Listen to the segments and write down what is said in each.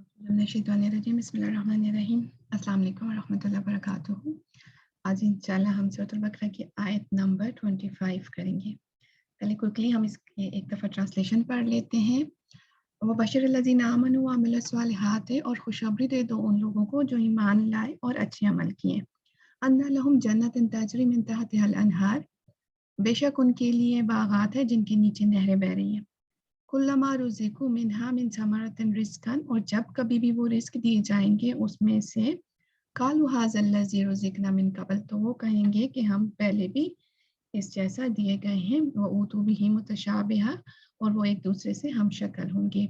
बिस्मिल्लाहिर्रहमानिर्रहीम। अस्सलाम वालेकुम वरहमतुल्लाहि वबरकातुहू। आज इंशाल्लाह हम सूरह बकरा की आयत नंबर 25 करेंगे। पहले क्विकली हम इसकी एक दफ़ा ट्रांसलेशन पढ़ लेते हैं। वबशिरिल्लज़ीना आमनू व अमिलुस्सालिहात, और खुशखबरी दे दो उन लोगों को जो ईमान लाए और अच्छे अमल किए। अन्ना लहुम जन्नतुन तजरी मिन तहतिहल अनहार, बेशक उनके लिए बागात है जिनके नीचे नहरें बह रही हैं। कुल्लमा रुज़िक़ू मिन्हा मिन समरतिन रिज़्क़न, और जब कभी भी वो रिस्क दिए जाएंगे उसमें से, कालू हाज़ल लज़ी रुज़िक़ना मिन क़ब्ल, तो वो कहेंगे कि हम पहले भी इस जैसा दिए गए हैं। व ऊतू बिही मुतशाबिहा, और वो एक दूसरे से हम शक्ल होंगे।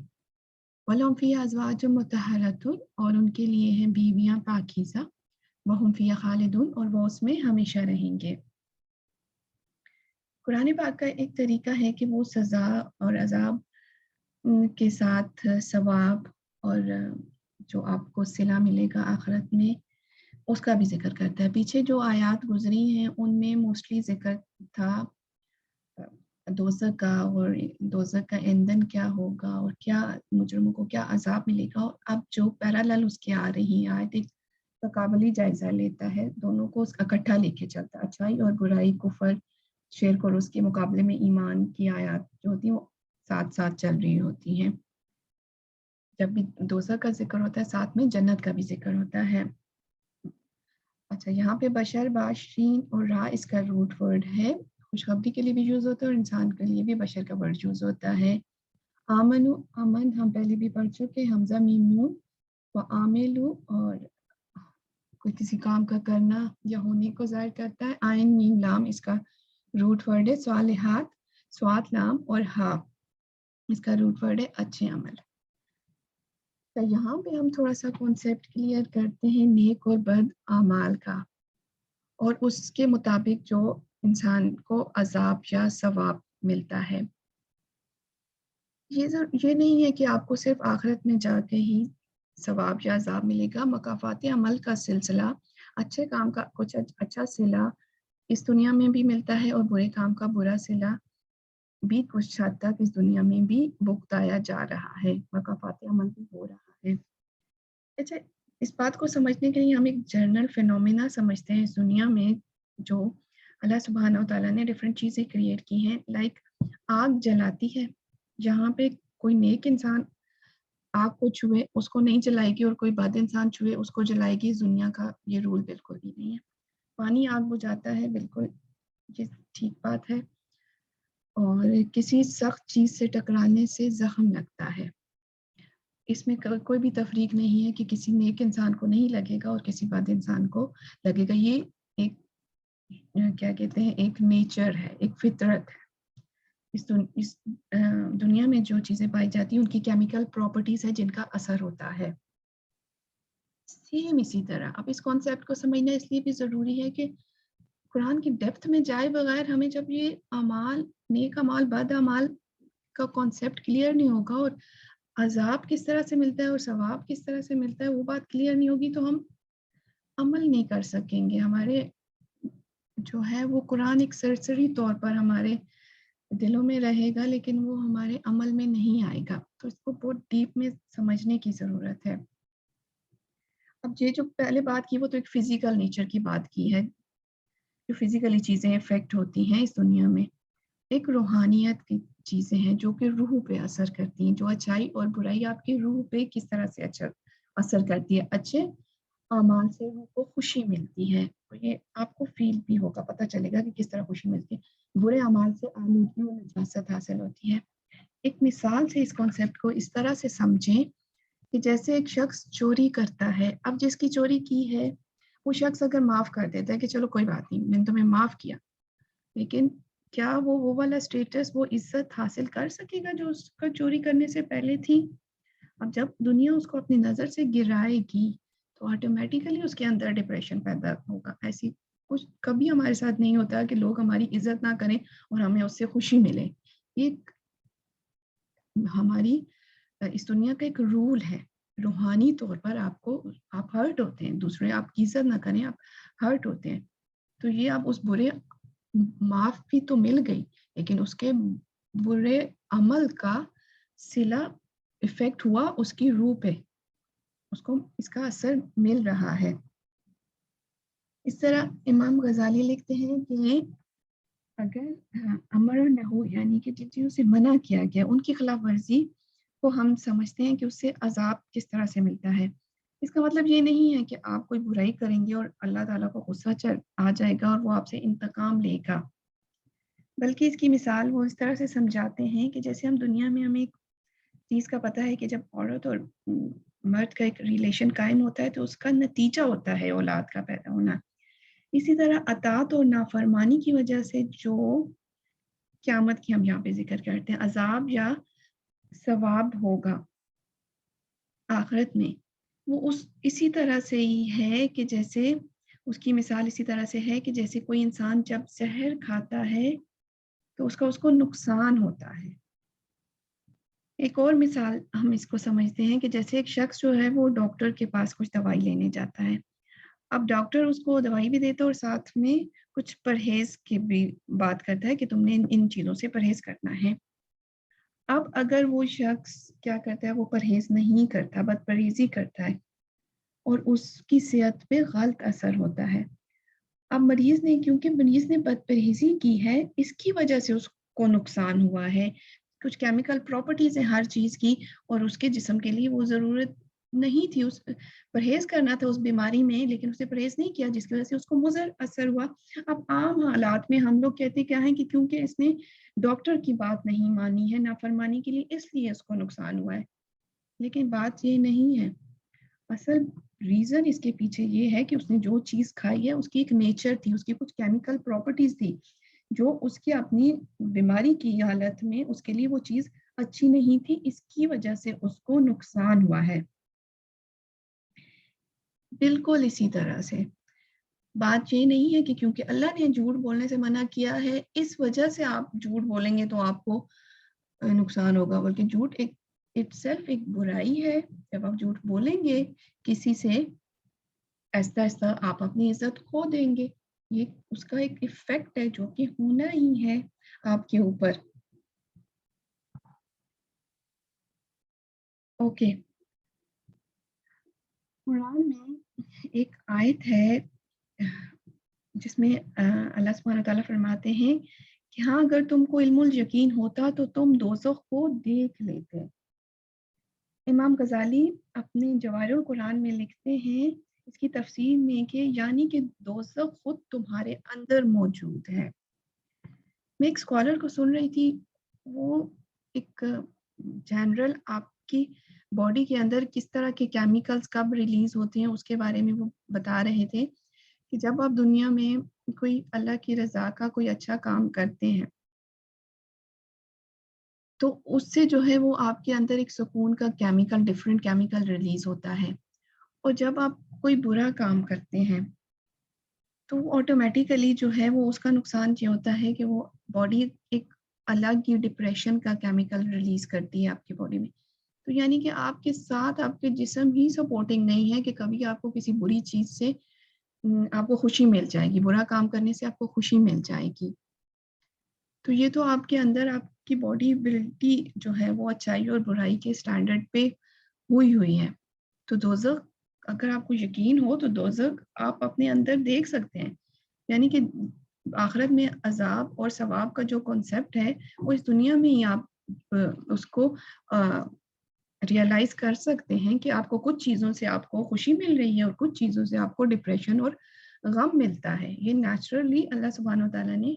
वलहुम फ़ीहा अज़वाजुम मुतहहरतुन, और उनके लिए हैं बीवियां पाकीज़ा। वहुम फ़ीहा खालिदून, और वो उसमें हमेशा रहेंगे। कुरान पाक का एक तरीका है कि वो सज़ा और अज़ाब के साथ सवाब और जो आपको सिला मिलेगा आखिरत में, उसका भी जिक्र करता है। पीछे जो आयात गुजरी हैं उनमें मोस्टली जिक्र था दोज़ख का, और दोज़ख का ईंधन क्या होगा और क्या मुजरिमों को क्या अजाब मिलेगा। और अब जो पैरेलल उसके आ रही है आयत, एक तकाबली जायजा लेता है, दोनों को इकट्ठा लेके चलता है। अच्छाई और बुराई, कुफर, शिर्क, और उसके मुकाबले में ईमान की आयत जो होती है वो साथ साथ चल रही होती हैं। जब भी दोज़ख का जिक्र होता है साथ में जन्नत का भी जिक्र होता है। अच्छा, यहाँ पे बशर, बाशीन और रा इसका रूट वर्ड है। खुशखबरी के लिए भी यूज़ होता है और इंसान के लिए भी बशर का वर्ड यूज़ होता है। आमनु, अमन हम पहले भी पढ़ चुके, हमजा मीम नून, व आमिलु, और कोई किसी काम का करना या होने को ज़ाहिर करता है। आइन मीम लाम इसका रूट वर्ड है। स्वालिहात, स्वात लाम और हा इसका रूट वर्ड है अच्छे अमल। तो यहाँ पे हम थोड़ा सा कॉन्सेप्ट क्लियर करते हैं नेक और बद आमाल का, और उसके मुताबिक जो इंसान को अजाब या सवाब मिलता है। ये नहीं है कि आपको सिर्फ आखिरत में जाके ही सवाब या अजाब मिलेगा। मकाफात अमल का सिलसिला, अच्छे काम का कुछ अच्छा सिला इस दुनिया में भी मिलता है, और बुरे काम का बुरा सिला भी कुछ हद तक इस दुनिया में भी भुगताया जा रहा है। मकाफात अमल भी हो रहा है। अच्छा, इस बात को समझने के लिए हम एक जनरल फिनोमेना समझते हैं इस दुनिया में, जो अल्लाह सुब्हानहू व तआला ने डिफरेंट चीज़ें क्रिएट की हैं। लाइक आग जलाती है, जहाँ पे कोई नेक इंसान आग को छुए उसको नहीं जलाएगी, और कोई बद इंसान छुए उसको जलाएगी। इस दुनिया का ये रूल बिल्कुल भी नहीं है। पानी आग बुझाता है, बिल्कुल ये ठीक बात है। और किसी सख्त चीज़ से टकराने से जख्म लगता है, इसमें कोई भी तफरीक नहीं है कि किसी नेक इंसान को नहीं लगेगा और किसी बद इंसान को लगेगा। ये एक क्या कहते हैं, एक नेचर है, एक फितरत है। इस दुनिया में जो चीज़ें पाई जाती हैं उनकी केमिकल प्रॉपर्टीज है जिनका असर होता है। सेम इसी तरह अब इस कॉन्सेप्ट को समझना इसलिए भी ज़रूरी है कि कुरान की डेप्थ में जाए बगैर हमें जब ये अमाल, नेक अमाल, बद अमाल का कॉन्सेप्ट क्लियर नहीं होगा, और अजाब किस तरह से मिलता है और सवाब किस तरह से मिलता है वो बात क्लियर नहीं होगी, तो हम अमल नहीं कर सकेंगे। हमारे जो है वो कुरान एक सरसरी तौर पर हमारे दिलों में रहेगा, लेकिन वो हमारे अमल में नहीं आएगा। तो इसको बहुत डीप में समझने की ज़रूरत है। अब ये जो पहले बात की वो तो एक फिजिकल नेचर की बात की है, जो फिजिकली चीज़ें इफेक्ट होती हैं इस दुनिया में। एक रूहानियत की चीज़ें हैं जो कि रूह पे असर करती हैं, जो अच्छाई और बुराई आपकी रूह पे किस तरह से असर करती है। अच्छे अमाल से रूह को खुशी मिलती है, तो ये आपको फील भी होगा, पता चलेगा कि किस तरह खुशी मिलती है। बुरे अमाल से आलूदगी और नजासत हासिल होती है। एक मिसाल से इस कॉन्सेप्ट को इस तरह से समझें कि जैसे एक शख्स चोरी करता है, अब जिसकी चोरी की है वो शख्स अगर माफ़ कर देता है कि चलो कोई बात नहीं, मैंने तुम्हें माफ़ किया, लेकिन क्या वो वाला स्टेटस, वो इज्जत हासिल कर सकेगा जो उसका चोरी करने से पहले थी? अब जब दुनिया उसको अपनी नज़र से गिराएगी तो ऑटोमेटिकली उसके अंदर डिप्रेशन पैदा होगा। ऐसी कुछ कभी हमारे साथ नहीं होता कि लोग हमारी इज्जत ना करें और हमें उससे खुशी मिले। ये हमारी इस दुनिया का एक रूल है। रूहानी तौर पर आप हर्ट होते हैं, दूसरे आपकी इज्जत ना करें, आप हर्ट होते हैं। तो ये आप उस बुरे, माफ़ भी तो मिल गई, लेकिन उसके बुरे अमल का सिला इफ़ेक्ट हुआ उसकी रूह पे, اس کو اس کا اثر مل رہا ہے. اس طرح امام غزالی لکھتے ہیں کہ اگر امر نہ ہو یعنی کہ جن چیزوں سے منع کیا گیا ان کی خلاف ورزی کو ہم سمجھتے ہیں کہ اس سے عذاب کس طرح سے ملتا ہے. اس کا مطلب یہ نہیں ہے کہ آپ کوئی برائی کریں گے اور اللہ تعالیٰ کو غصہ آ جائے گا اور وہ آپ سے انتقام لے گا، بلکہ اس کی مثال وہ اس طرح سے سمجھاتے ہیں کہ جیسے ہم دنیا میں ہمیں ایک چیز کا پتہ ہے کہ جب عورت اور مرد کا ایک ریلیشن قائم ہوتا ہے تو اس کا نتیجہ ہوتا ہے اولاد کا پیدا ہونا. اسی طرح اطاعت اور نافرمانی کی وجہ سے جو قیامت کی ہم یہاں پہ ذکر کرتے ہیں عذاب یا ثواب ہوگا آخرت میں، وہ اسی طرح سے ہی ہے کہ جیسے اس کی مثال اسی طرح سے ہے کہ جیسے کوئی انسان جب زہر کھاتا ہے تو اس کو نقصان ہوتا ہے. ایک اور مثال ہم اس کو سمجھتے ہیں کہ جیسے ایک شخص جو ہے وہ ڈاکٹر کے پاس کچھ دوائی لینے جاتا ہے. اب ڈاکٹر اس کو دوائی بھی دیتا ہے اور ساتھ میں کچھ پرہیز کی بھی بات کرتا ہے کہ تم نے ان چیزوں سے پرہیز کرنا ہے. اب اگر وہ شخص کیا کرتا ہے، وہ پرہیز نہیں کرتا، بد پرہیزی کرتا ہے اور اس کی صحت پہ غلط اثر ہوتا ہے. اب مریض نے کیونکہ مریض نے بد پرہیزی کی ہے اس کی وجہ سے اس کو نقصان ہوا ہے. کچھ کیمیکل پراپرٹیز ہیں ہر چیز کی اور اس کے جسم کے لیے وہ ضرورت نہیں تھی، اس پرہیز کرنا تھا اس بیماری میں، لیکن اسے پرہیز نہیں کیا جس کی وجہ سے اس کو مضر اثر ہوا. اب عام حالات میں ہم لوگ کہتے کیا ہیں کہ کیونکہ اس نے ڈاکٹر کی بات نہیں مانی ہے نافرمانی کے لیے اس لیے اس کو نقصان ہوا ہے، لیکن بات یہ نہیں ہے. اصل ریزن اس کے پیچھے یہ ہے کہ اس نے جو چیز کھائی ہے اس کی ایک نیچر تھی، اس کی کچھ کیمیکل پراپرٹیز تھی جو اس کی اپنی بیماری کی حالت میں اس کے لیے وہ چیز اچھی نہیں تھی، اس کی وجہ سے اس کو نقصان ہوا ہے. بالکل اسی طرح سے بات یہ نہیں ہے کہ کیونکہ اللہ نے جھوٹ بولنے سے منع کیا ہے اس وجہ سے آپ جھوٹ بولیں گے تو آپ کو نقصان ہوگا، بلکہ جھوٹ ایک اٹ سیلف ایک برائی ہے. جب آپ جھوٹ بولیں گے کسی سے آہستہ آہستہ آپ اپنی عزت کھو دیں گے، یہ اس کا ایک ایفیکٹ ہے جو کہ ہونا ہی ہے آپ کے اوپر. اوکے، قرآن میں ایک آیت ہے جس میں اللہ سبحانہ تعالیٰ فرماتے ہیں کہ ہاں اگر تم کو علم الیقین ہوتا تو تم دوزخ کو دیکھ لیتے. امام غزالی اپنے جواہر القرآن میں لکھتے ہیں اس کی تفسیر میں کہ یعنی کہ دوزخ خود تمہارے اندر موجود ہے. میں ایک اسکالر کو سن رہی تھی، وہ ایک جنرل آپ کی باڈی کے اندر کس طرح کے کیمیکلز کب ریلیز ہوتے ہیں اس کے بارے میں وہ بتا رہے تھے کہ جب آپ دنیا میں کوئی اللہ کی رضا کا کوئی اچھا کام کرتے ہیں تو اس سے جو ہے وہ آپ کے اندر ایک سکون کا کیمیکل ڈفرینٹ کیمیکل ریلیز ہوتا ہے، اور جب آپ کوئی برا کام کرتے ہیں تو آٹومیٹیکلی جو ہے وہ اس کا نقصان یہ ہوتا ہے کہ وہ باڈی ایک الگ ہی ڈپریشن کا کیمیکل ریلیز کرتی ہے آپ کی باڈی میں. تو یعنی کہ آپ کے ساتھ آپ کے جسم ہی سپورٹنگ نہیں ہے کہ کبھی آپ کو کسی بری چیز سے آپ کو خوشی مل جائے گی، برا کام کرنے سے آپ کو خوشی مل جائے گی. تو یہ تو آپ کے اندر آپ کی باڈی بلٹی جو ہے وہ اچھائی اور برائی کے سٹینڈرڈ پہ ہوئی ہے. تو دوزخ اگر آپ کو یقین ہو تو دوزخ آپ اپنے اندر دیکھ سکتے ہیں، یعنی کہ آخرت میں عذاب اور ثواب کا جو کنسیپٹ ہے وہ اس دنیا میں ہی آپ اس کو ریئلائز کر سکتے ہیں کہ آپ کو کچھ چیزوں سے آپ کو خوشی مل رہی ہے اور کچھ چیزوں سے آپ کو ڈپریشن اور غم ملتا ہے. یہ نیچرلی اللہ سبحانہ وتعالیٰ نے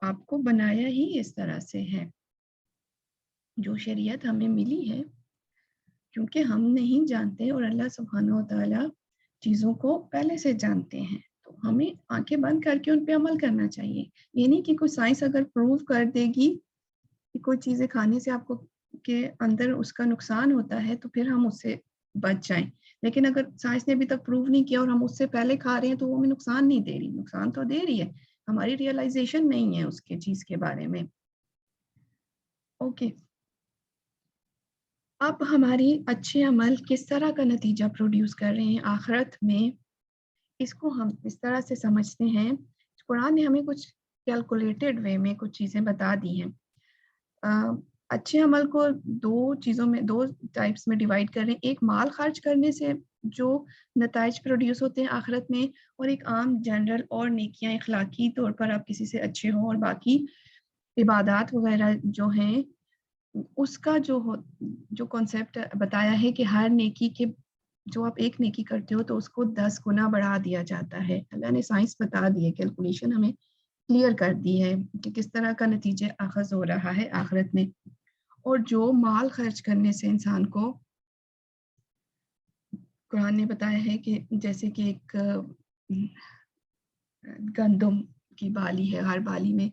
آپ کو بنایا ہی اس طرح سے ہے. جو شریعت ہمیں ملی ہے کیونکہ ہم نہیں جانتے اور اللہ سبحانہ وتعالیٰ چیزوں کو پہلے سے جانتے ہیں، تو ہمیں آنکھیں بند کر کے ان پہ عمل کرنا چاہیے. یہ نہیں کہ کوئی سائنس اگر پروو کر دے گی کہ کوئی چیزیں کھانے سے آپ کو کے اندر اس کا نقصان ہوتا ہے تو پھر ہم اس سے بچ جائیں، لیکن اگر سائنس نے ابھی تک پروو نہیں کیا اور ہم اس سے پہلے کھا رہے ہیں تو وہ ہمیں نقصان نہیں دے رہی. نقصان تو دے رہی ہے، ہماری ریئلائزیشن نہیں ہے اس کے چیز کے بارے میں. اوکے، اب ہماری اچھے عمل کس طرح کا نتیجہ پروڈیوس کر رہے ہیں آخرت میں، اس کو ہم اس طرح سے سمجھتے ہیں. قرآن نے ہمیں کچھ کیلکولیٹڈ وے میں کچھ چیزیں بتا دی ہیں. अच्छे अमल को दो टाइप्स में डिवाइड कर रहे हैं। एक माल खर्च करने से जो नताइज प्रोड्यूस होते हैं आखिरत में, और एक आम जनरल और नेकियां इखलाकी तौर पर आप किसी से अच्छे हो, और बाकी इबादत वगैरह जो हैं उसका जो कॉन्सेप्ट बताया है कि हर नेकी के जो आप एक नेकी करते हो तो उसको 10 गुना बढ़ा दिया जाता है। अल्लाह ने साइंस बता दी है, कैलकुलेशन हमें क्लियर कर दी है कि किस तरह का नतीजे अखज़ हो रहा है आखिरत में। और जो माल खर्च करने से इंसान को, कुरान ने बताया है कि जैसे कि एक गंदम की बाली है, हर बाली में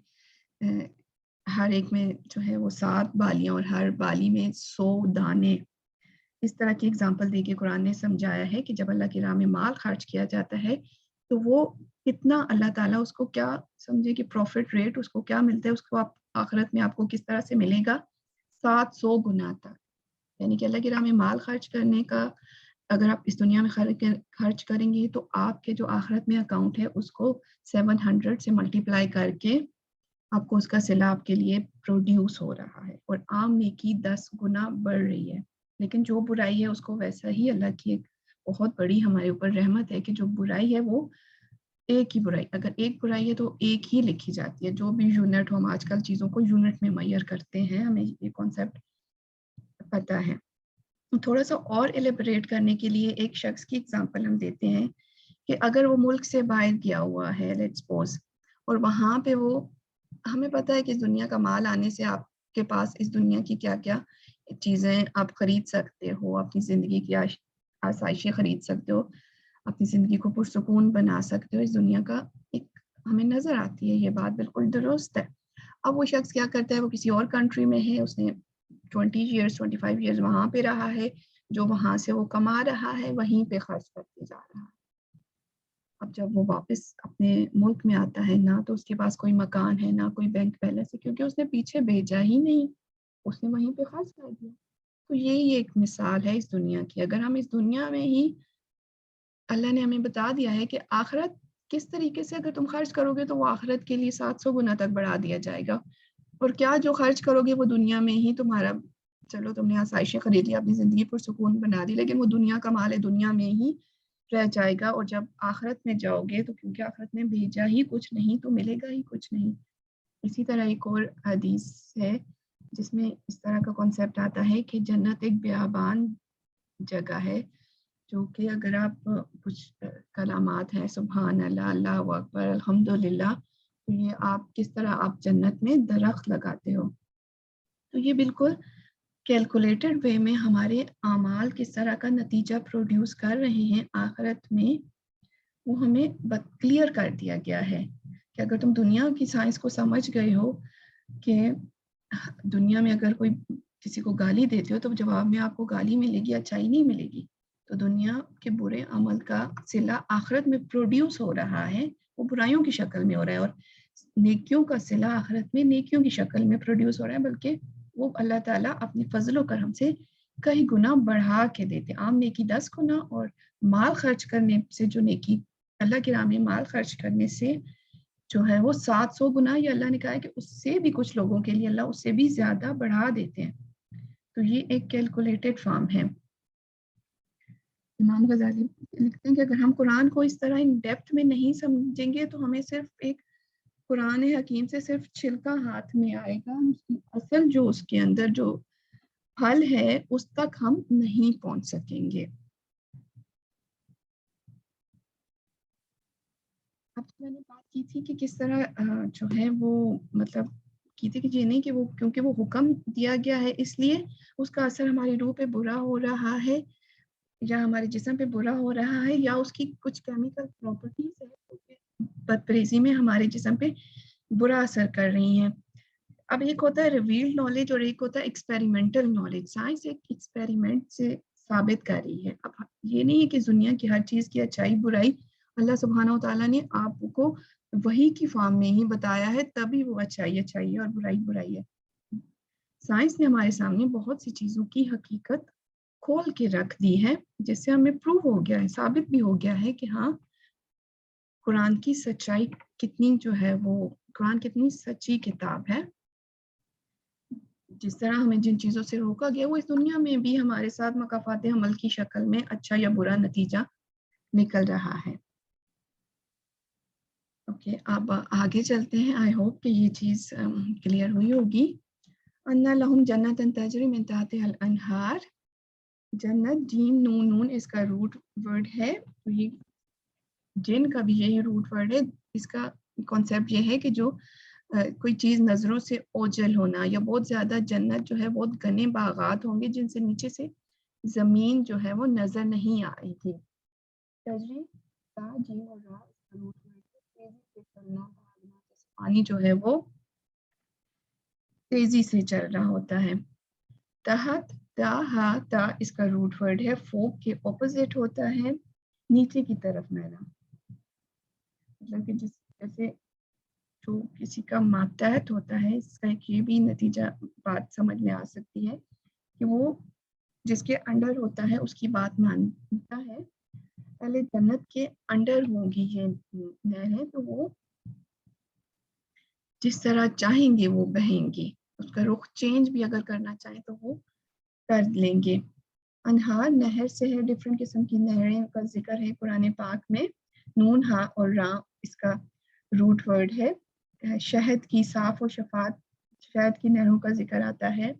हर एक में जो है वो 7 बालियां और हर बाली में 100 दाने, इस तरह की एग्जांपल देके कुरान ने समझाया है कि जब अल्लाह की राह में माल खर्च किया जाता है तो वो कितना अल्लाह ताला उसको क्या समझे कि प्रॉफिट रेट उसको क्या मिलता है, उसको आप आखिरत में आपको किस तरह से मिलेगा, 700 गुना तक। यानी कि अल्लाह की राह में माल खर्च करने का अगर आप इस दुनिया में खर्च करेंगे तो आपके जो आखिरत में अकाउंट है उसको 700 से मल्टीप्लाई करके आपको उसका सिला आपके लिए प्रोड्यूस हो रहा है, और आम नेकी 10 गुना बढ़ रही है। लेकिन जो बुराई है उसको वैसा ही, अल्लाह की एक बहुत बड़ी हमारे ऊपर रहमत है कि जो बुराई है वो एक ही बुराई, अगर एक बुराई है तो एक ही लिखी जाती है। जो भी यूनिट हो, हम आजकल चीज़ों को यूनिट में मेजर करते हैं, हमें ये कॉन्सेप्ट पता है। थोड़ा सा और एलिबरेट करने के लिए एक शख्स की एग्जांपल हम देते हैं कि अगर वो मुल्क से बाहर गया हुआ है, लेट्स सपोज, और वहाँ पे वो, हमें पता है कि इस दुनिया का माल आने से आपके पास इस दुनिया की क्या क्या चीज़ें आप खरीद सकते हो, अपनी ज़िंदगी की आसाइशें खरीद सकते हो, अपनी ज़िंदगी को पुरसुकून बना सकते हो। इस दुनिया का एक हमें नज़र आती है, ये बात बिल्कुल दुरुस्त है। अब वो शख्स क्या करता है, वो किसी और कंट्री में है, उसने 25 ईयर्स वहाँ पे रहा है, जो वहाँ से वो कमा रहा है वहीं पे खर्च करते जा रहा है। अब जब वो वापस अपने मुल्क में आता है ना तो उसके पास कोई मकान है ना कोई बैंक बैलेंस है, क्योंकि उसने पीछे भेजा ही नहीं, उसने वहीं पे खर्च कर दिया। तो यही एक मिसाल है इस दुनिया की। अगर हम इस दुनिया में ही, अल्लाह ने हमें बता दिया है कि आखिरत किस तरीके से अगर तुम खर्च करोगे तो वो आखिरत के लिए 700 गुना तक बढ़ा दिया जाएगा। और क्या जो खर्च करोगे वो दुनिया में ही तुम्हारा, चलो तुमने आसाइशें खरीद ली, अपनी ज़िंदगी पुरसुकून बना दी, लेकिन वो दुनिया का माल है, दुनिया में ही रह जाएगा। और जब आखिरत में जाओगे तो क्योंकि आखिरत में भेजा ही कुछ नहीं तो मिलेगा ही कुछ नहीं। इसी तरह एक और हदीस है जिसमें इस तरह का कॉन्सेप्ट आता है कि जन्नत एक बियाबान जगह है, जो कि अगर आप कुछ कलामात हैं, सुबहान अल्लाह, अल्लाहु अकबर, अल्हम्दुलिल्लाह, तो ये आप किस तरह आप जन्नत में दरख्त लगाते हो। तो ये बिल्कुल कैलकुलेटेड वे में हमारे आमाल किस तरह का नतीजा प्रोड्यूस कर रहे हैं आखिरत में, वो हमें क्लियर कर दिया गया है कि अगर तुम दुनिया की साइंस को समझ गए हो कि दुनिया में अगर कोई किसी को गाली देते हो तो जवाब में आपको गाली मिलेगी, अच्छाई नहीं मिलेगी, तो दुनिया के बुरे अमल का सिला आखिरत में प्रोड्यूस हो रहा है, वो बुराइयों की शक्ल में हो रहा है, और नेकियों का सिला आखिरत में नेकियों की शक्ल में प्रोड्यूस हो रहा है, बल्कि वो अल्लाह ताला अपने फजलो करम से कई गुना बढ़ा के देते। आम नेकी 10 गुना, और माल खर्च करने से जो नेकी, अल्लाह की राह में माल खर्च करने से जो है वो 700 गुना, या अल्लाह ने कहा है कि उससे भी कुछ लोगों के लिए अल्लाह उससे भी ज़्यादा बढ़ा देते हैं। तो ये एक कैलकुलेटेड फॉर्म है। इमाम गज़ाली लिखते हैं कि अगर हम कुरान को इस तरह इन डेप्थ में नहीं समझेंगे तो हमें सिर्फ एक कुरान हकीम से सिर्फ छिलका हाथ में आएगा, उसकी असल जो उसके अंदर जो फल है उस तक हम नहीं पहुंच सकेंगे। अब तो मैंने बात की थी कि किस तरह जो है वो मतलब की थी कि ये नहीं कि वो क्योंकि वो हुक्म दिया गया है इसलिए उसका असर हमारी रूह पे बुरा हो रहा है या हमारे जिस्म पे बुरा हो रहा है, या उसकी कुछ केमिकल प्रॉपर्टीज है जो कि बदपरेजी में हमारे जिस्म पे बुरा असर कर रही हैं। अब एक होता है रिवील्ड नॉलेज और एक होता है एक्सपेरिमेंटल नॉलेज। साइंस एक एक्सपेरिमेंट से साबित कर रही है। अब ये नहीं है कि दुनिया की हर चीज़ की अच्छाई बुराई अल्लाह सुब्हानहू तआला ने आपको वही की फॉर्म में ही बताया है, तभी वो अच्छाई अच्छाई है और बुराई बुराई है। साइंस ने हमारे सामने बहुत सी चीज़ों की हकीकत खोल के रख दी है, जिससे हमें प्रूव हो गया है, साबित भी हो गया है कि हाँ, कुरान की सच्चाई कितनी जो है वो, कुरान कितनी सच्ची किताब है। जिस तरह हमें जिन चीज़ों से रोका गया वो इस दुनिया में भी हमारे साथ मकाफ़ात अमल की शक्ल में अच्छा या बुरा नतीजा निकल रहा है। ओके, अब आगे चलते हैं। आई होप कि ये चीज़ क्लियर हुई होगी। अन्ना लहुम जन्नतन तजरी मिन तहतिहल अनहार, जन्नत जीम नून नून इसका रूट वर्ड है। तो ये जिन का भी यही रूट वर्ड है। इसका कॉन्सेप्ट ये है कि जो कोई चीज़ नज़रों से ओझल होना, या बहुत ज़्यादा जन्नत जो है बहुत घने बागात होंगे जिनसे नीचे से ज़मीन जो है वो नज़र नहीं आएगी। तजरी ता जीम और रा इसका रूट वर्ड है। तेजी से चलना, भागना, जैसे पानी जो है वो तेजी से चल रहा होता है। तहत ता हा ता इसका रूट वर्ड है। फोक के ऑपोजिट होता है, नीचे की तरफ मैला, मतलब कि जिस जैसे जो किसी का मातहत होता है, इसका एक ये भी नतीजा बात समझ में आ सकती है कि वो जिसके अंडर होता है उसकी बात मानता है। पहले जन्नत के अंडर होंगी ये नहरें, तो वो जिस तरह चाहेंगे वो बहेंगी, उसका रुख चेंज भी अगर करना चाहें तो वो कर लेंगे। अनहार नहर से है, डिफरेंट किस्म की नहरें का जिक्र है कुरान पाक में। नून हा और रा इसका रूट वर्ड है। शहद की साफ और शफात शहद की नहरों का जिक्र आता है,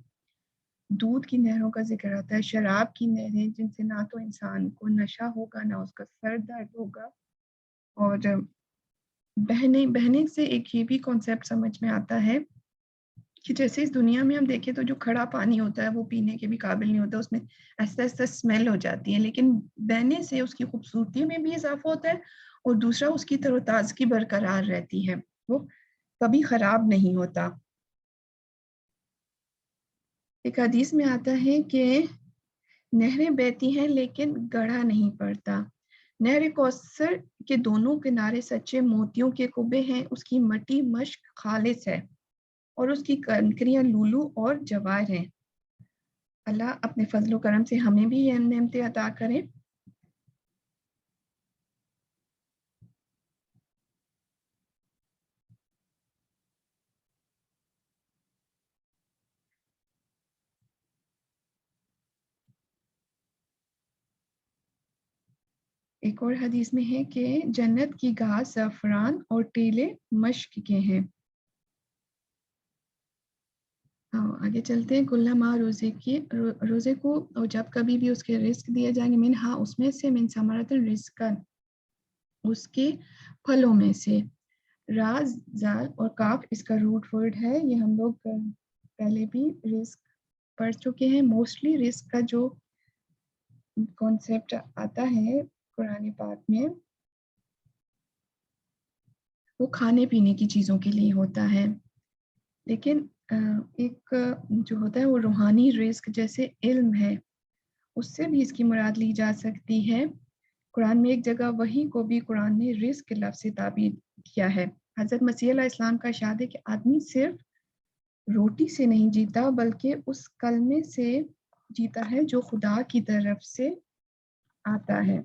दूध की नहरों का जिक्र आता है, शराब की नहरें जिनसे ना तो इंसान को नशा होगा ना उसका सर दर्द होगा। और बहने बहने से एक ये भी कॉन्सेप्ट समझ में आता है कि जैसे इस दुनिया में हम देखें तो जो खड़ा पानी होता है वो पीने के भी काबिल नहीं होता, उसमें ऐसा ऐसा स्मेल हो जाती है, लेकिन बहने से उसकी खूबसूरती में भी इजाफा होता है और दूसरा उसकी तरोताजगी बरकरार रहती है, वो कभी खराब नहीं होता। एक हदीस में आता है कि नहरें बहती हैं लेकिन गढ़ा नहीं पड़ता। नहर कौसर के दोनों किनारे सच्चे मोतियों के कुबे हैं, उसकी मट्टी मश्क खालिस है और उसकी कंकरियां लूलू और जवाहर हैं। अल्लाह अपने फजल करम से हमें भी ये नेमतें अता करें। एक और हदीस में है कि जन्नत की घास ज़फ़रान और टीले मश्क के हैं। हाँ, आगे चलते हैं। कुल्लमा रोज़े को और जब कभी भी उसके रिस्क दिए जाएंगे, मिन हाँ उसमें से, मिन समरतल रिस्कन उसके फलों में से। राज जाल और काफ इसका रूट वर्ड है। ये हम लोग पहले भी रिस्क पढ़ चुके हैं। मोस्टली रिस्क का जो कॉन्सेप्ट आता है कुरान पाक में वो खाने पीने की चीज़ों के लिए होता है, लेकिन एक जो होता है वो रूहानी रिस्क जैसे इल्म है, उससे भी इसकी मुराद ली जा सकती है। कुरान में एक जगह वही को भी कुरान ने रिस्क के लफ्ज़ से ताबीर किया है। हज़रत मसीह अलैहि इस्लाम का इरशाद है कि आदमी सिर्फ रोटी से नहीं जीता बल्कि उस कलमे से जीता है जो खुदा की तरफ से आता है।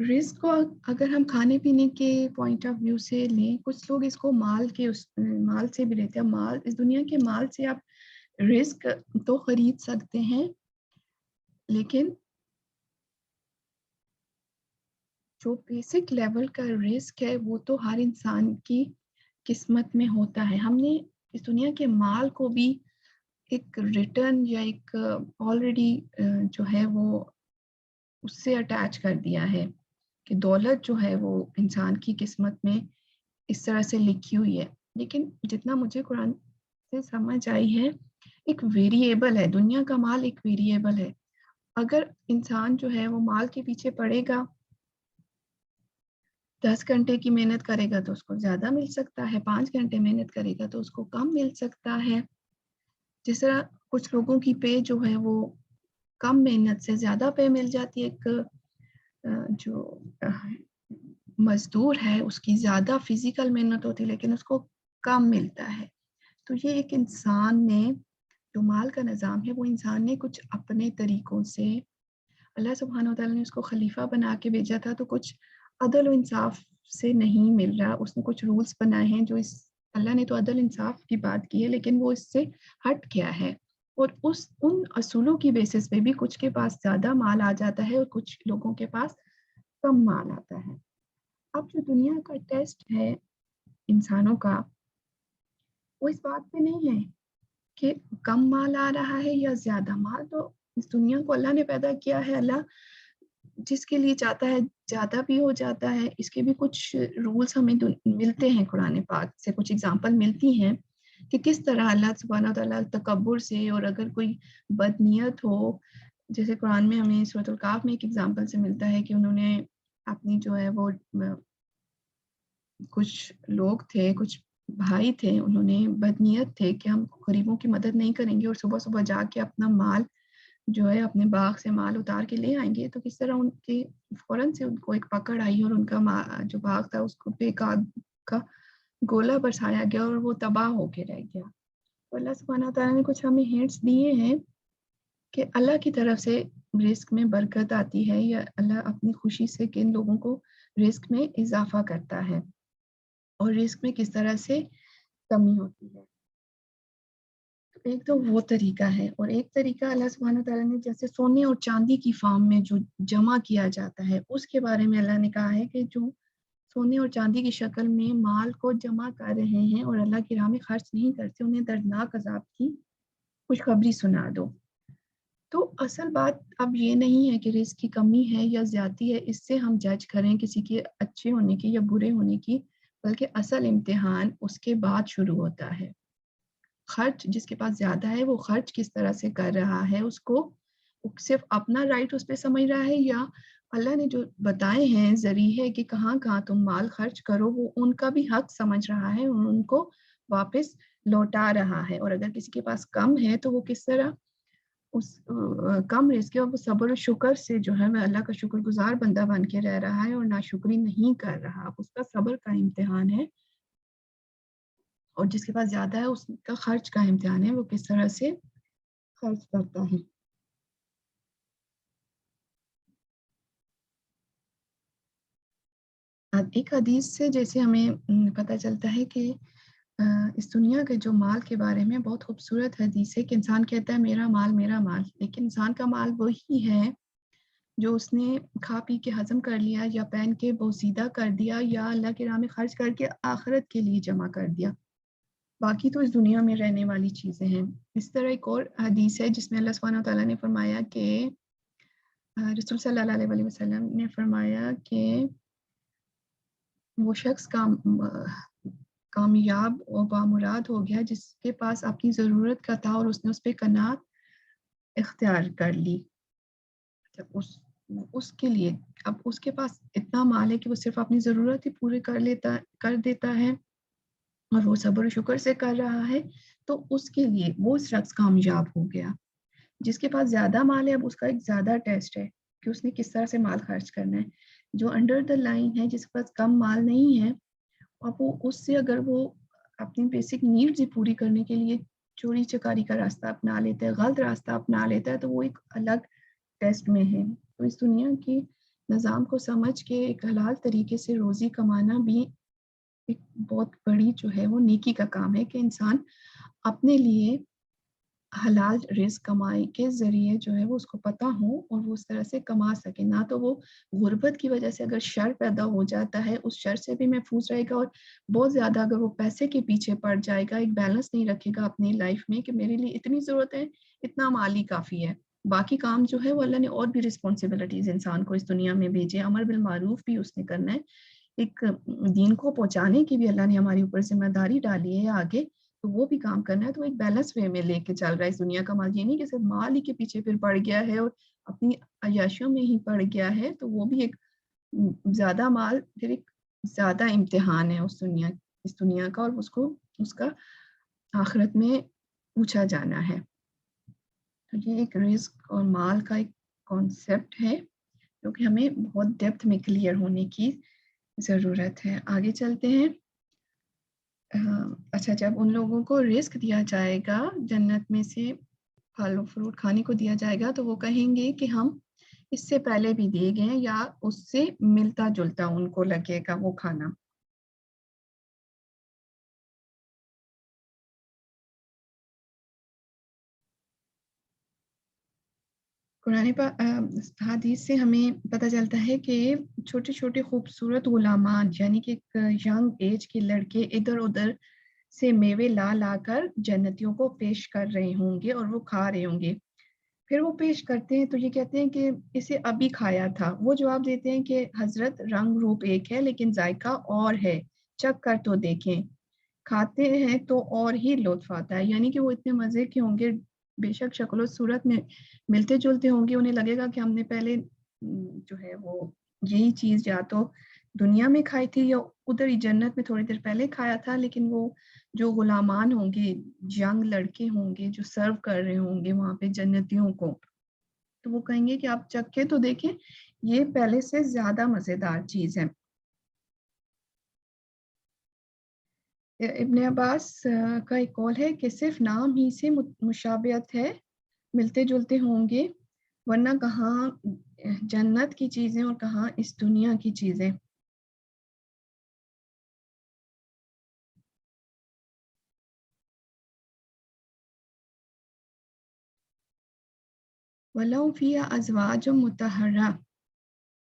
रिस्क को अगर हम खाने पीने के पॉइंट ऑफ व्यू से लें, कुछ लोग इसको माल के माल से भी लेते हैं। माल, इस दुनिया के माल से आप रिस्क तो खरीद सकते हैं, लेकिन जो बेसिक लेवल का रिस्क है वो तो हर इंसान की किस्मत में होता है। हमने इस दुनिया के माल को भी एक रिटर्न या एक ऑलरेडी जो है वो उससे अटैच कर दिया है कि दौलत जो है वो इंसान की किस्मत में इस तरह से लिखी हुई है। लेकिन जितना मुझे कुरान से समझ आई है, एक वेरिएबल है, दुनिया का माल एक वेरिएबल है। अगर इंसान जो है वो माल के पीछे पड़ेगा, 10 घंटे की मेहनत करेगा तो उसको ज़्यादा मिल सकता है, 5 घंटे मेहनत करेगा तो उसको कम मिल सकता है। जिस तरह कुछ लोगों की पे जो है वो कम मेहनत से ज़्यादा पे मिल जाती है। एक जो मजदूर है उसकी ज़्यादा फिजिकल मेहनत होती है लेकिन उसको कम मिलता है। तो ये एक इंसान ने जो माल का निज़ाम है वो इंसान ने कुछ अपने तरीकों से, अल्लाह सुब्हानहू व तआला ने उसको खलीफा बना के भेजा था, तो कुछ अदल व इंसाफ से نہیں مل رہا, اس نے کچھ رولز بنائے ہیں جو اللہ نے تو عدل انصاف کی بات کی ہے لیکن وہ اس سے ہٹ گیا ہے, اور ان اصولوں کی بیسس پہ بھی کچھ کے پاس زیادہ مال آ جاتا ہے اور کچھ لوگوں کے پاس کم مال آتا ہے. اب جو دنیا کا ٹیسٹ ہے انسانوں کا, وہ اس بات پہ نہیں ہے کہ کم مال آ رہا ہے یا زیادہ مال. تو اس دنیا کو اللہ نے پیدا کیا ہے, اللہ جس کے لیے چاہتا ہے زیادہ بھی ہو جاتا ہے. اس کے بھی کچھ رولز ہمیں ملتے ہیں قرآن پاک سے, کچھ اگزامپل ملتی ہیں کہ کس طرح اللہ سبحانہ وتعالیٰ تکبر سے, اور اگر کوئی بدنیت ہو, جیسے قرآن میں ہمیں سورۃ الکاف میں ایک اگزامپل سے ملتا ہے کہ انہوں نے اپنی جو ہے وہ کچھ لوگ تھے, کچھ بھائی تھے, انہوں نے بدنیت تھے کہ ہم غریبوں کی مدد نہیں کریں گے اور صبح صبح جا کے اپنا مال جو ہے اپنے باغ سے مال اتار کے لے آئیں گے. تو کس طرح ان کے فوراً سے ان کو ایک پکڑ آئی اور ان کا جو باغ تھا اس کو پہ آگ کا گولا برسایا گیا اور وہ تباہ ہو کے رہ گیا. تو اللہ سبحانہ تعالیٰ نے کچھ ہمیں ہنٹس دیے ہیں کہ اللہ کی طرف سے رزق میں برکت آتی ہے, یا اللہ اپنی خوشی سے کن لوگوں کو رزق میں اضافہ کرتا ہے اور رزق میں کس طرح سے کمی ہوتی ہے. ایک تو وہ طریقہ ہے, اور ایک طریقہ اللہ سبحانہ تعالیٰ نے جیسے سونے اور چاندی کی فارم میں جو جمع کیا جاتا ہے, اس کے بارے میں اللہ نے کہا ہے کہ جو سونے اور چاندی کی شکل میں مال کو جمع کر رہے ہیں اور اللہ کی راہ میں خرچ نہیں کرتے, انہیں دردناک عذاب کی خوشخبری سنا دو. تو اصل بات اب یہ نہیں ہے کہ رزق کی کمی ہے یا زیادتی ہے, اس سے ہم جج کریں کسی کے اچھے ہونے کی یا برے ہونے کی, بلکہ اصل امتحان اس کے بعد شروع ہوتا ہے. خرچ جس کے پاس زیادہ ہے وہ خرچ کس طرح سے کر رہا ہے, اس کو صرف اپنا رائٹ اس پہ سمجھ رہا ہے, یا اللہ نے جو بتائے ہیں ذریعے کہ کہاں کہاں تم مال خرچ کرو وہ ان کا بھی حق سمجھ رہا ہے, ان کو واپس لوٹا رہا ہے. اور اگر کسی کے پاس کم ہے تو وہ کس طرح اس کم رزق اور وہ صبر و شکر سے جو ہے وہ اللہ کا شکر گزار بندہ بن کے رہ رہا ہے اور ناشکری نہیں کر رہا, اس کا صبر کا امتحان ہے. اور جس کے پاس زیادہ ہے اس کا خرچ کا امتحان ہے, وہ کس طرح سے خرچ کرتا ہے. ایک حدیث سے جیسے ہمیں پتہ چلتا ہے کہ اس دنیا کے جو مال کے بارے میں بہت خوبصورت حدیث ہے کہ انسان کہتا ہے میرا مال, لیکن انسان کا مال وہی ہے جو اس نے کھا پی کے ہضم کر لیا, یا پہن کے بوسیدہ کر دیا, یا اللہ کی راہ میں خرچ کر کے آخرت کے لیے جمع کر دیا. باقی تو اس دنیا میں رہنے والی چیزیں ہیں. اس طرح ایک اور حدیث ہے جس میں اللہ سبحانہ تعالیٰ نے فرمایا کہ رسول صلی اللہ علیہ وسلم نے فرمایا کہ وہ شخص کامیاب و بامراد ہو گیا جس کے پاس اپنی ضرورت کا تھا اور اس نے اس پہ قناعت اختیار کر لی. اس کے لیے اب اس کے پاس اتنا مال ہے کہ وہ صرف اپنی ضرورت ہی پوری کر دیتا ہے اور وہ صبر و شکر سے کر رہا ہے, تو اس کے لیے وہ شخص کامیاب ہو گیا. جس کے پاس زیادہ مال ہے اب اس کا ایک زیادہ ٹیسٹ ہے کہ اس نے کس طرح سے مال خرچ کرنا ہے. جو انڈر دا لائن ہے جس کے پاس کم مال نہیں ہے, اب وہ اس سے اگر وہ اپنی بیسک نیڈز ہی پوری کرنے کے لیے چوری چکاری کا راستہ اپنا لیتا ہے, غلط راستہ اپنا لیتا ہے, تو وہ ایک الگ ٹیسٹ میں ہے. تو اس دنیا کے نظام کو سمجھ کے ایک حلال طریقے سے روزی کمانا بھی ایک بہت بڑی جو ہے وہ نیکی کا کام ہے کہ انسان اپنے لیے حلال رزق کمائی کے ذریعے جو ہے وہ اس کو پتہ ہو اور وہ اس طرح سے کما سکے, نہ تو وہ غربت کی وجہ سے اگر شر پیدا ہو جاتا ہے اس شر سے بھی محفوظ رہے گا, اور بہت زیادہ اگر وہ پیسے کے پیچھے پڑ جائے گا, ایک بیلنس نہیں رکھے گا اپنی لائف میں کہ میرے لیے اتنی ضرورت ہے, اتنا مال ہی کافی ہے, باقی کام جو ہے وہ اللہ نے اور بھی رسپانسبلٹیز انسان کو اس دنیا میں بھیجے, امر بالمعروف بھی اس نے کرنا ہے, ایک دین کو پہنچانے کی بھی اللہ نے ہماری اوپر ذمہ داری ڈالی ہے آگے, تو وہ بھی کام کرنا ہے. تو ایک بیلنس وے میں لے کے چل رہا ہے اس دنیا کا مال, یہ نہیں کہ صرف مال ہی کے پیچھے پھر پڑ گیا ہے اور اپنی عیاشیوں میں ہی پڑ گیا ہے, تو وہ بھی ایک زیادہ مال پھر ایک زیادہ امتحان ہے اس دنیا کا, اور اس کا آخرت میں پوچھا جانا ہے. تو یہ ایک رزق اور مال کا ایک کانسیپٹ ہے جو کہ ہمیں بہت ڈیپتھ میں کلیئر ہونے کی ضرورت ہے. آگے چلتے ہیں. اچھا, جب ان لوگوں کو رزق دیا جائے گا, جنت میں سے پھل و فروٹ کھانے کو دیا جائے گا, تو وہ کہیں گے کہ ہم اس سے پہلے بھی دیے گئے ہیں یا اس سے ملتا جلتا ان کو لگے گا وہ کھانا. قرآن حدیث سے ہمیں پتہ چلتا ہے کہ چھوٹے چھوٹے خوبصورت غلامات یعنی کہ ایک ینگ ایج کے لڑکے ادھر ادھر سے میوے لا لا کر جنتیوں کو پیش کر رہے ہوں گے اور وہ کھا رہے ہوں گے. پھر وہ پیش کرتے ہیں تو یہ کہتے ہیں کہ اسے ابھی کھایا تھا. وہ جواب دیتے ہیں کہ حضرت رنگ روپ ایک ہے لیکن ذائقہ اور ہے، چکھ کر تو دیکھیں. کھاتے ہیں تو اور ہی لطف آتا ہے. یعنی کہ وہ اتنے مزے کے ہوں گے، بے شک شکل و صورت میں ملتے جلتے ہوں گے. انہیں لگے گا کہ ہم نے پہلے جو ہے وہ یہی چیز یا تو دنیا میں کھائی تھی یا ادھر ہی جنت میں تھوڑی دیر پہلے کھایا تھا. لیکن وہ جو غلامان ہوں گے، ینگ لڑکے ہوں گے جو سرو کر رہے ہوں گے وہاں پہ جنتیوں کو، تو وہ کہیں گے کہ آپ چکھے تو دیکھیں، یہ پہلے سے زیادہ مزیدار چیز ہے. ابن عباس کا ایک قول ہے کہ صرف نام ہی سے مشابہت ہے، ملتے جلتے ہوں گے، ورنہ کہاں جنت کی چیزیں اور کہاں اس دنیا کی چیزیں. وَلَهُمْ فِيهَا أَزْوَاجٌ مُطَهَّرَةٌ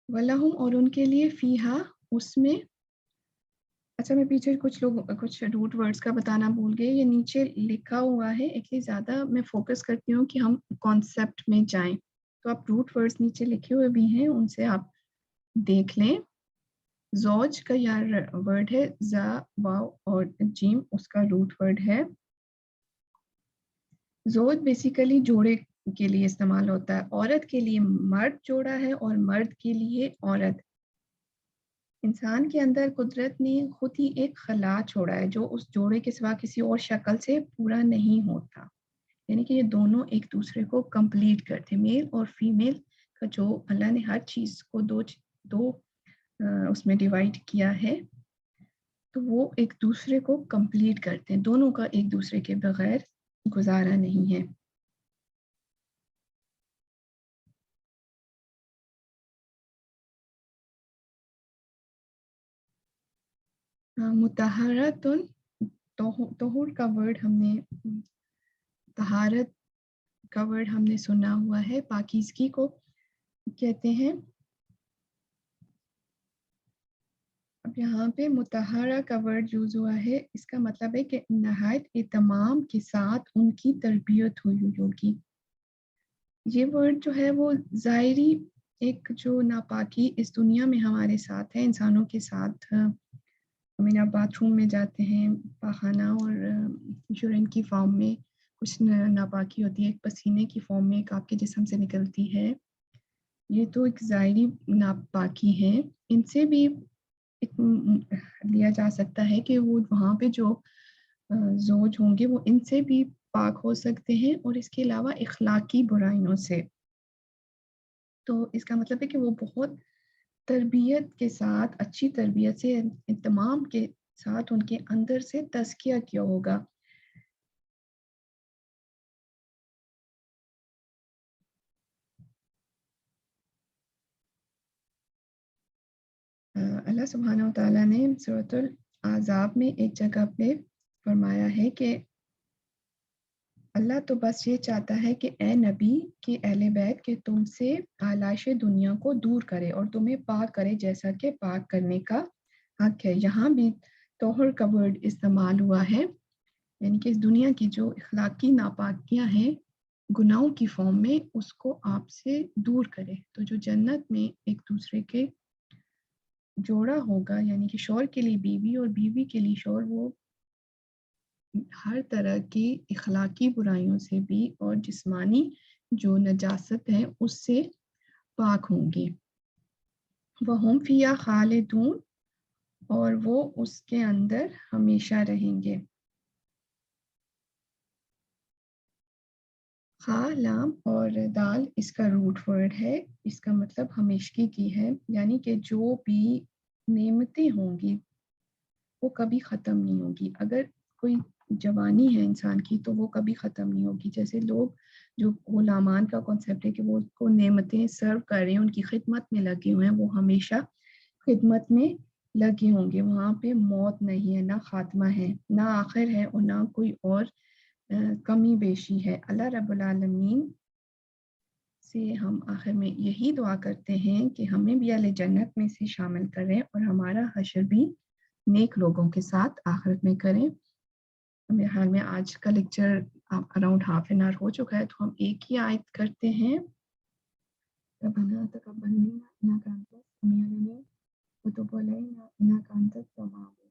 وَلَهُمْ اور ان کے لیے فِيهَا اس میں. اچھا میں پیچھے کچھ روٹ ورڈز کا بتانا بھول گئے، یہ نیچے لکھا ہوا ہے ایک لیے زیادہ میں فوکس کرتی ہوں کہ ہم کانسیپٹ میں جائیں. تو آپ روٹ ورڈز نیچے لکھے ہوئے بھی ہیں، ان سے آپ دیکھ لیں. زوج کا یار ورڈ ہے زا واو اور جیم، اس کا روٹ ورڈ ہے. زوج بیسیکلی جوڑے کے لیے استعمال ہوتا ہے. عورت کے لیے مرد جوڑا ہے اور مرد کے لیے عورت. انسان کے اندر قدرت نے خود ہی ایک خلا چھوڑا ہے جو اس جوڑے کے سوا کسی اور شکل سے پورا نہیں ہوتا. یعنی کہ یہ دونوں ایک دوسرے کو کمپلیٹ کرتے. میل اور فیمیل کا جو اللہ نے ہر چیز کو دو اس میں ڈیوائڈ کیا ہے تو وہ ایک دوسرے کو کمپلیٹ کرتے ہیں. دونوں کا ایک دوسرے کے بغیر گزارا نہیں ہے. مطہرۃ، طہور کا ورڈ ہم نے، طہارت کا ورڈ ہم نے سنا ہوا ہے، پاکیزگی کو کہتے ہیں. اب یہاں پہ مطہرہ کا ورڈ یوز ہوا ہے، اس کا مطلب ہے کہ نہایت اہتمام کے ساتھ ان کی تربیت ہوئی ہوگی. یہ ورڈ جو ہے وہ ظاہری ایک جو ناپاکی اس دنیا میں ہمارے ساتھ ہے، انسانوں کے ساتھ. ہمیں آپ باتھ روم میں جاتے ہیں، پاخانہ اور یورین کی فارم میں کچھ ناپاکی ہوتی ہے، ایک پسینے کی فارم میں ایک آپ کے جسم سے نکلتی ہے. یہ تو ایک ظاہری ناپاکی ہے. ان سے بھی لیا جا سکتا ہے کہ وہ وہاں پہ جو زوج ہوں گے وہ ان سے بھی پاک ہو سکتے ہیں اور اس کے علاوہ اخلاقی برائیوں سے. تو اس کا مطلب ہے کہ وہ بہت تربیت کے ساتھ، اچھی تربیت سے، اہتمام کے ساتھ ان کے اندر سے تزکیہ کیا ہوگا. اللہ سبحانہ و تعالیٰ نے سورۃ الاحزاب میں ایک جگہ پہ فرمایا ہے کہ اللہ تو بس یہ چاہتا ہے کہ اے نبی کہ اہل بیت کہ تم سے آلائش دنیا کو دور کرے اور تمہیں پاک کرے جیسا کہ پاک کرنے کا حق ہے. یہاں بھی طہر کا ورڈ استعمال ہوا ہے، یعنی کہ اس دنیا کی جو اخلاقی ناپاکیاں ہیں گناہوں کی فارم میں، اس کو آپ سے دور کرے. تو جو جنت میں ایک دوسرے کے جوڑا ہوگا، یعنی کہ شوہر کے لیے بیوی اور بیوی کے لیے شوہر، وہ ہر طرح کی اخلاقی برائیوں سے بھی اور جسمانی جو نجاست ہے اس سے پاک ہوں گے. وَهُمْ فِيهَا خَالِدُونَ اور وہ اس کے اندر ہمیشہ رہیں گے. خا، لام اور دال اس کا روٹ ورڈ ہے. اس کا مطلب ہمیشگی کی ہے، یعنی کہ جو بھی نعمتیں ہوں گی وہ کبھی ختم نہیں ہوگی. اگر کوئی जवानी है इंसान की तो वो कभी ख़त्म नहीं होगी। जैसे लोग जो गुलामान का कॉन्सेप्ट है कि वो उसको नेमतें सर्व कर रहे हैं, उनकी खिदमत में लगे हुए हैं, वो हमेशा खिदमत में लगे होंगे। वहाँ पे मौत नहीं है, ना ख़ात्मा है, ना आखिर है और ना कोई और कमी बेशी है। अल्लाह रब्बुल आलमीन से हम आखिर में यही दुआ करते हैं कि हमें भी अहले जन्नत में से शामिल करें और हमारा हश्र भी नेक लोगों के साथ आखिरत में करें। मेरे ख्याल में आज का lecture around half an hour हो चुका है, तो हम एक ही आयत करते हैं। रब्बना तक़ब्बल मिन्ना इन्नका अंतस समीउल अलीम व तुब अलैना इन्नका अंतत तव्वाबुर